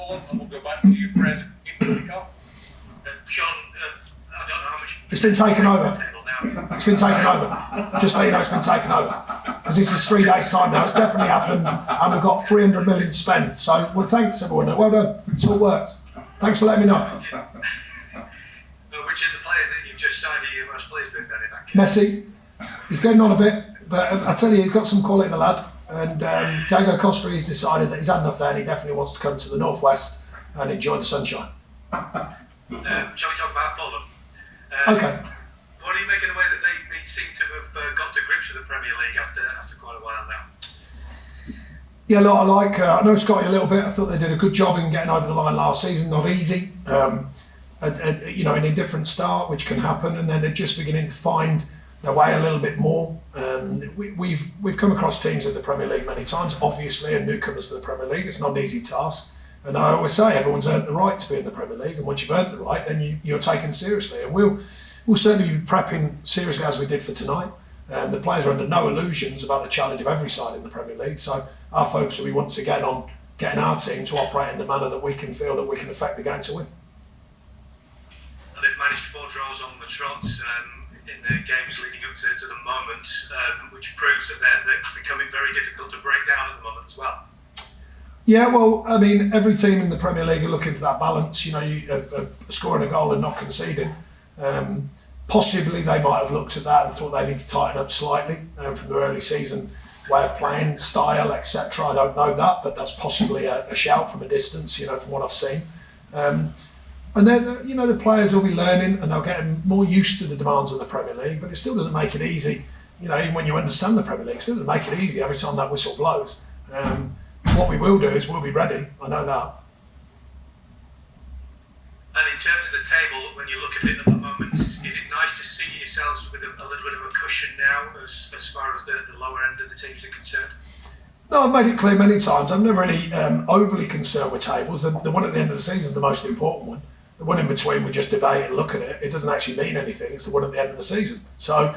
Fulham, and we'll go back to you, Fraser. Sean, I don't know how much. It's been taken over. It's been taken over. Just so you know, it's been taken over. Because this is 3 days' time now. It's definitely happened, and we've got 300 million spent. So, well, thanks everyone. Well done. It's all worked. Thanks for letting me know. Which of the players that you've just signed are you most pleased with, then? MESSI. He's getting on a bit, but I tell you, he's got some quality, the lad. And Diego COSTA, he's decided that he's had enough there, and he definitely wants to come to the northwest and enjoy the sunshine. Shall we talk about Fulham? Okay. What do you make of the way that they seem to have got to grips with the Premier League after quite a while now? Yeah, look, I know Scotty a little bit. I thought they did a good job in getting over the line last season. Not easy, you know, an indifferent start, which can happen, and then they're just beginning to find their way a little bit more. We've come across teams in the Premier League many times, obviously, and newcomers to the Premier League. It's not an easy task. And I always say everyone's earned the right to be in the Premier League, and once you've earned the right, then you're taken seriously. And we'll certainly be prepping seriously as we did for tonight. The players are under no illusions about the challenge of every side in the Premier League. So our focus will be once again on getting our team to operate in the manner that we can feel that we can affect the game to win. And they've managed 4 draws on the trot in the games leading up to the moment, which proves that they're becoming very difficult to break down at the moment as well. Yeah, well, I mean, every team in the Premier League are looking for that balance, you know, of scoring a goal and not conceding. Possibly they might have looked at that and thought they need to tighten up slightly from their early season way of playing, style, etc. I don't know that, but that's possibly a shout from a distance, you know, from what I've seen. And then, you know, the players will be learning and they'll get more used to the demands of the Premier League, but it still doesn't make it easy, you know, even when you understand the Premier League, it still doesn't make it easy every time that whistle blows. What we will do is we'll be ready, I know that. And in terms of the table, when you look at it at the moment, is it nice to see yourselves with a little bit of a cushion now as far as the lower end of the teams are concerned? No, I've made it clear many times. I'm never really overly concerned with tables. The one at the end of the season is the most important one. The one in between, we just debate and look at it. It doesn't actually mean anything. It's the one at the end of the season. So,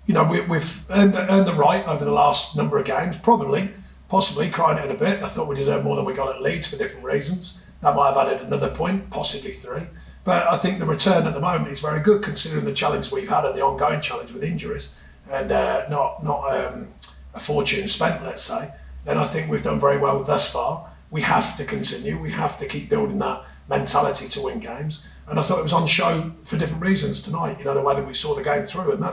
you know, we've earned the right over the last number of games, possibly crying it in a bit. I thought we deserved more than we got at Leeds for different reasons. That might have added another point, possibly 3. But I think the return at the moment is very good considering the challenge we've had and the ongoing challenge with injuries and not a fortune spent, let's say. Then I think we've done very well thus far. We have to continue. We have to keep building that mentality to win games. And I thought it was on show for different reasons tonight, you know, the way that we saw the game through. And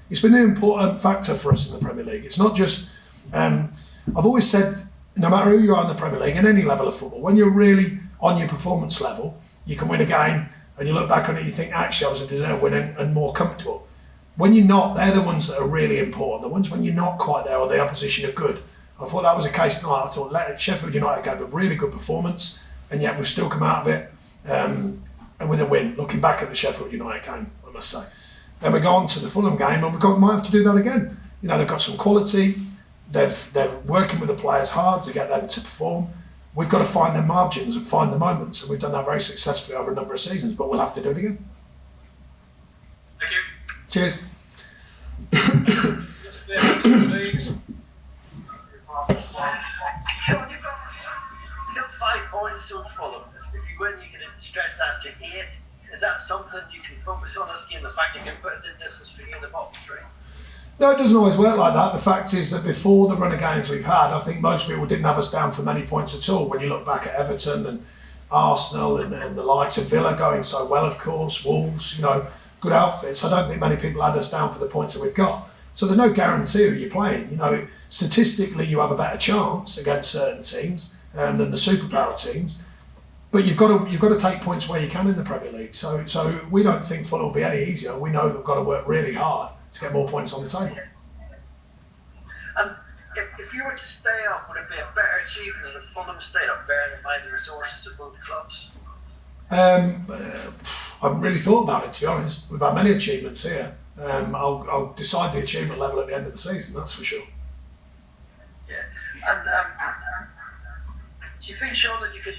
it's been an important factor for us in the Premier League. It's not just, I've always said, no matter who you are in the Premier League, in any level of football, when you're really on your performance level, you can win a game and you look back on it and you think, actually, I was a deserved winner and more comfortable. When you're not, they're the ones that are really important. The ones when you're not quite there or the opposition are good. I thought that was the case tonight. I thought Sheffield United gave a really good performance and yet we've still come out of it and with a win, looking back at the Sheffield United game, I must say. Then we go on to the Fulham game and we might have to do that again. You know, they've got some quality. They're working with the players hard to get them to perform. We've got to find their margins and find the moments, and we've done that very successfully over a number of seasons, but we'll have to do it again. Thank you. Cheers. Sean, you've got 5 points on Fulham. If you win, you can stretch that to 8. Is that something you can focus on this game, the fact you can put it in distance for you in the bottom 3? No, it doesn't always work like that. The fact is that before the run of games we've had, I think most people didn't have us down for many points at all. When you look back at Everton and Arsenal and the likes of Villa going so well, of course, Wolves, you know, good outfits. I don't think many people had us down for the points that we've got. So there's no guarantee who you're playing. You know, statistically you have a better chance against certain teams than the superpower teams. But you've got to take points where you can in the Premier League. So we don't think Fulham will be any easier. We know we've got to work really hard to get more points on the table. And if you were to stay up, would it be a better achievement if Fulham stayed up, bearing in mind the resources of both clubs? I haven't really thought about it, to be honest. We've had many achievements here. I'll decide the achievement level at the end of the season, that's for sure. Yeah. And do you think, Sean, that you could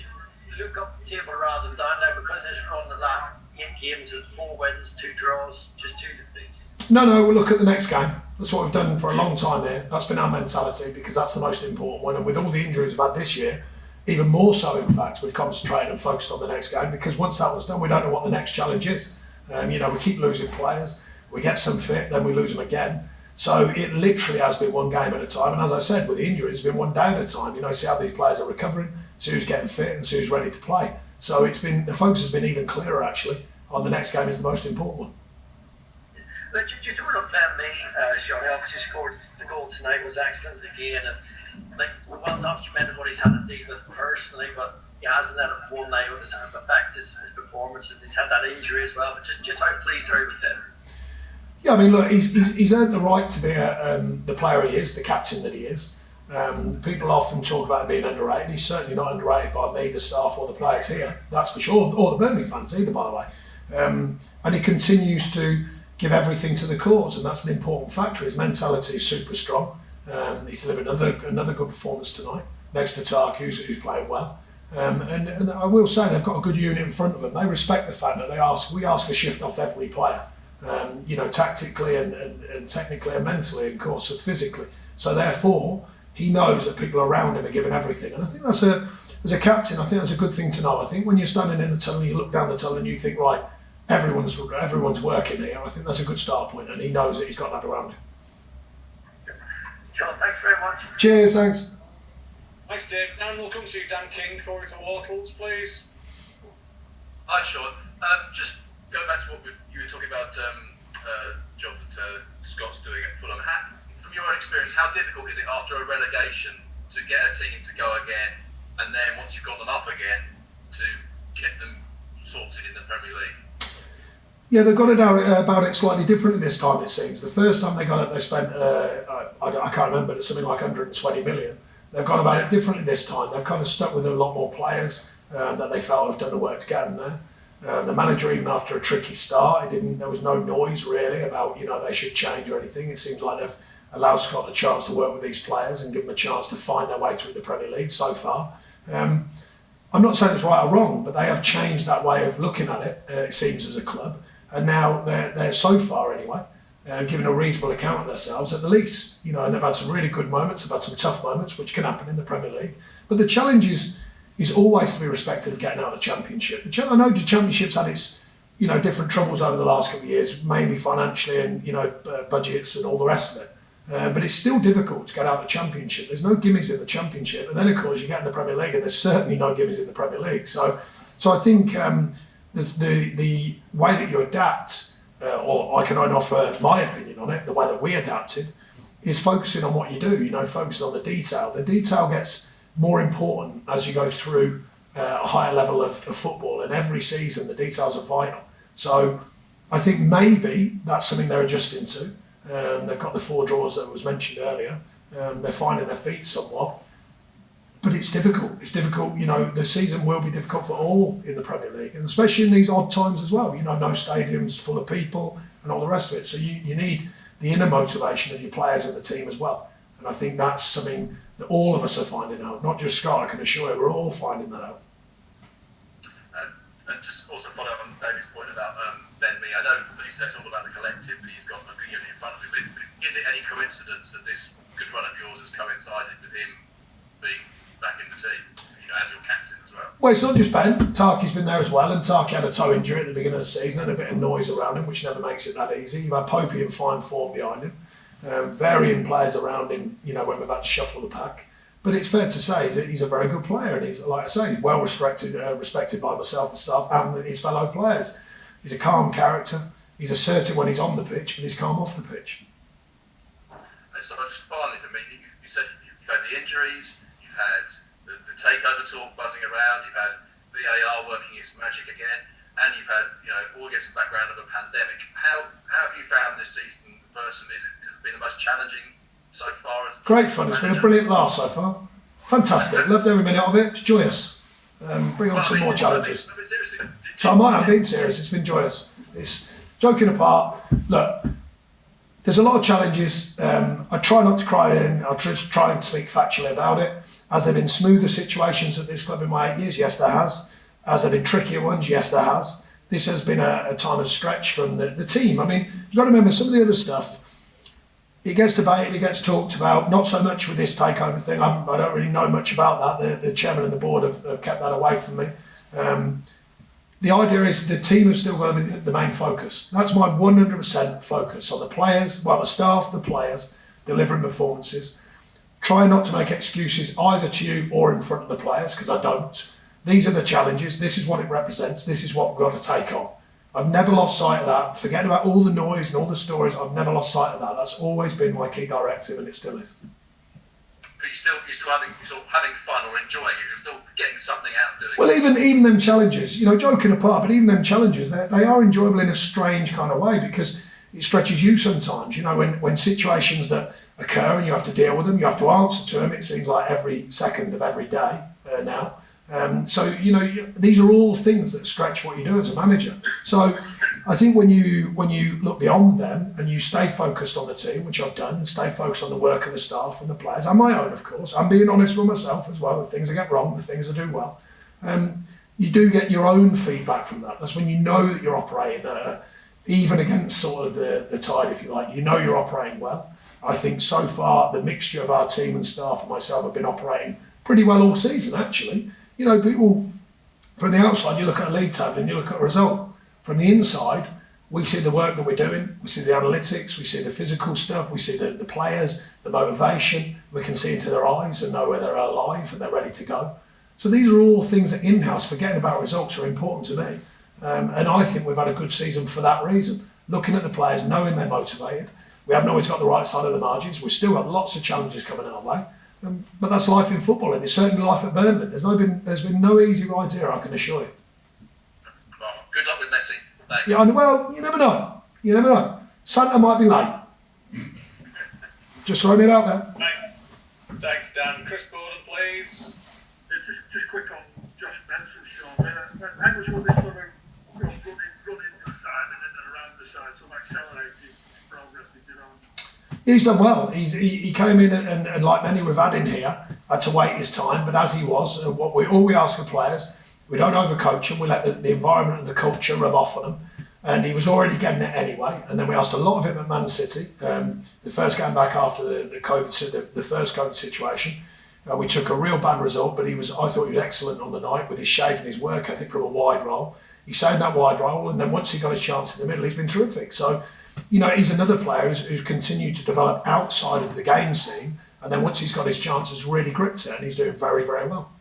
look up the table rather than down now because it's from the last 8 games of 4 wins, 2 draws, just 2 defeats? No, we'll look at the next game. That's what we've done for a long time here. That's been our mentality because that's the most important one. And with all the injuries we've had this year, even more so, in fact, we've concentrated and focused on the next game, because once that was done, we don't know what the next challenge is. We keep losing players, we get some fit, then we lose them again. So it literally has been one game at a time. And as I said, with the injuries, it's been one day at a time. See how these players are recovering, see who's getting fit and see who's ready to play. So the focus has been even clearer, actually, on the next game is the most important one. But just to look at me, Sean, he obviously scored the goal tonight, was excellent again. And well documented what he's had to deal with personally, but he hasn't had a full night with his affect his performances. He's had that injury as well, but just how pleased are you with him? Yeah, I mean, look, he's earned the right to be the player he is, the captain that he is. People often talk about him being underrated. He's certainly not underrated by me, the staff, or the players here. That's for sure, or the Burnley fans either, by the way. And he continues to give everything to the cause, and that's an important factor. His mentality is super strong. He's delivered another good performance tonight next to Tark, who's playing well. And I will say they've got a good unit in front of them. They respect the fact that we ask a shift off every player. Tactically and technically and mentally, and of course, and physically. So therefore, he knows that people around him are giving everything. And I think as a captain, I think that's a good thing to know. I think when you're standing in the tunnel, you look down the tunnel and you think, right, everyone's working here. I think that's a good start point, and he knows that he's got that around him. John, thanks very much. Cheers, thanks. Thanks, Dave. Now we'll come to Dan King for his Wattles, please. Hi, Sean. Just going back to what you were talking about, job that Scott's doing at Fulham. From your experience, how difficult is it after a relegation to get a team to go again, and then once you've got them up again, to get them sorted in the Premier League? Yeah, they've got about it slightly differently this time, it seems. The first time they got it, they spent, I can't remember, it's something like 120 million. They've gone about it differently this time. They've kind of stuck with a lot more players that they felt have done the work to get them there. The manager, even after a tricky start, there was no noise really about they should change or anything. It seems like they've allowed Scott a chance to work with these players and give them a chance to find their way through the Premier League so far. I'm not saying it's right or wrong, but they have changed that way of looking at it, it seems, as a club. And now they're so far anyway, giving a reasonable account of themselves at the least. And they've had some really good moments, they've had some tough moments, which can happen in the Premier League. But the challenge is always to be respected of getting out of the Championship. I know the Championship's had its different troubles over the last couple of years, mainly financially and budgets and all the rest of it. But it's still difficult to get out of the Championship. There's no gimmies in the Championship, and then of course you get in the Premier League, and there's certainly no gimmies in the Premier League. So I think the way that you adapt, or I can only offer my opinion on it, the way that we adapted, is focusing on what you do. Focusing on the detail. The detail gets more important as you go through a higher level of football, and every season the details are vital. So I think maybe that's something they're adjusting to. They've got the 4 draws that was mentioned earlier. They're finding their feet somewhat, but it's difficult. It's difficult. The season will be difficult for all in the Premier League, and especially in these odd times as well. No stadiums full of people and all the rest of it. So you need the inner motivation of your players and the team as well. And I think that's something that all of us are finding out, not just Scott. I can assure you, we're all finding that out. And just also follow up on David's point about Ben Mee. I know that he says all about the collective, but he's got the unit in front of him. But is it any coincidence that this good run of yours has coincided with him being back in the team, as your captain as well? Well, it's not just Ben. Tarky's been there as well, and Tarky had a toe injury at the beginning of the season and a bit of noise around him, which never makes it that easy. You've had Popey in fine form behind him, varying players around him, when we've had to shuffle the pack. But it's fair to say that he's a very good player, and he's, like I say, he's well respected by myself, the staff, and his fellow players. He's a calm character. He's assertive when he's on the pitch, but he's calm off the pitch. And so just finally for me, you said you've had the injuries, you've had the takeover talk buzzing around, you've had VAR working its magic again, and you've had all against the background of a pandemic. How have you found this season personally? Has it been the most challenging so far? Great fun. It's been a brilliant laugh so far. Fantastic. Loved every minute of it. It's joyous. Bring on some more challenges. So I'm being serious. It's been joyous. It's joking apart. Look, there's a lot of challenges. I try not to cry in. I just try and speak factually about it. Has there been smoother situations at this club in my 8 years? Yes, there has. Has there been trickier ones? Yes, there has. This has been a time of stretch from the team. I mean, you've got to remember some of the other stuff it gets debated, it gets talked about, not so much with this takeover thing. I don't really know much about that. The chairman and the board have kept that away from me. The idea is the team has still got to be the main focus. That's my 100% focus on the players, well, the staff, the players, delivering performances. Try not to make excuses either to you or in front of the players, because I don't. These are the challenges. This is what it represents. This is what we've got to take on. I've never lost sight of that. Forget about all the noise and all the stories. I've never lost sight of that. That's always been my key directive, and it still is. But you're still having fun or enjoying it. You're still getting something out of doing it. Well, even them challenges, joking apart, but even them challenges, they are enjoyable in a strange kind of way, because it stretches you sometimes. When situations that occur and you have to deal with them, you have to answer to them. It seems like every second of every day now. So these are all things that stretch what you do as a manager. So I think when you look beyond them and you stay focused on the team, which I've done, and stay focused on the work of the staff and the players, and my own, of course, I'm being honest with myself as well, the things I get wrong, the things I do well. You do get your own feedback from that. That's when you know that you're operating even against sort of the tide, if you like. You're operating well. I think so far the mixture of our team and staff and myself have been operating pretty well all season, actually. People from the outside, you look at a league table and you look at a result. From the inside, we see the work that we're doing, we see the analytics, we see the physical stuff, we see the players, the motivation. We can see into their eyes and know where they're alive and they're ready to go. So these are all things that in-house, forgetting about results, are important to me. And I think we've had a good season for that reason. Looking at the players, knowing they're motivated. We haven't always got the right side of the margins. We've still got lots of challenges coming our way. But that's life in football, and it's certainly life at Burnley. There's been no easy rides here, I can assure you. Well, good luck with Messi. Thanks. Yeah, well, you never know. You never know. Santa might be late. Just throwing it out there. Thanks, Dan. Chris Borden, please. Just quick on Josh Benson, Sean. How much will this sort of running aside and then around the side, sort of accelerated progress that you're on? He's done well. He came in and like many we've had in here, had to wait his time. But as he was, all we ask of players, we don't overcoach them. We let the environment and the culture rub off on them. And he was already getting it anyway. And then we asked a lot of him at Man City. The first game back after the first COVID situation, we took a real bad result. But I thought he was excellent on the night with his shape and his work ethic from a wide role. He saved that wide role, and then once he got his chance in the middle, he's been terrific. So, he's another player who's continued to develop outside of the game scene, and then once he's got his chances, really gripped it, and he's doing very, very well.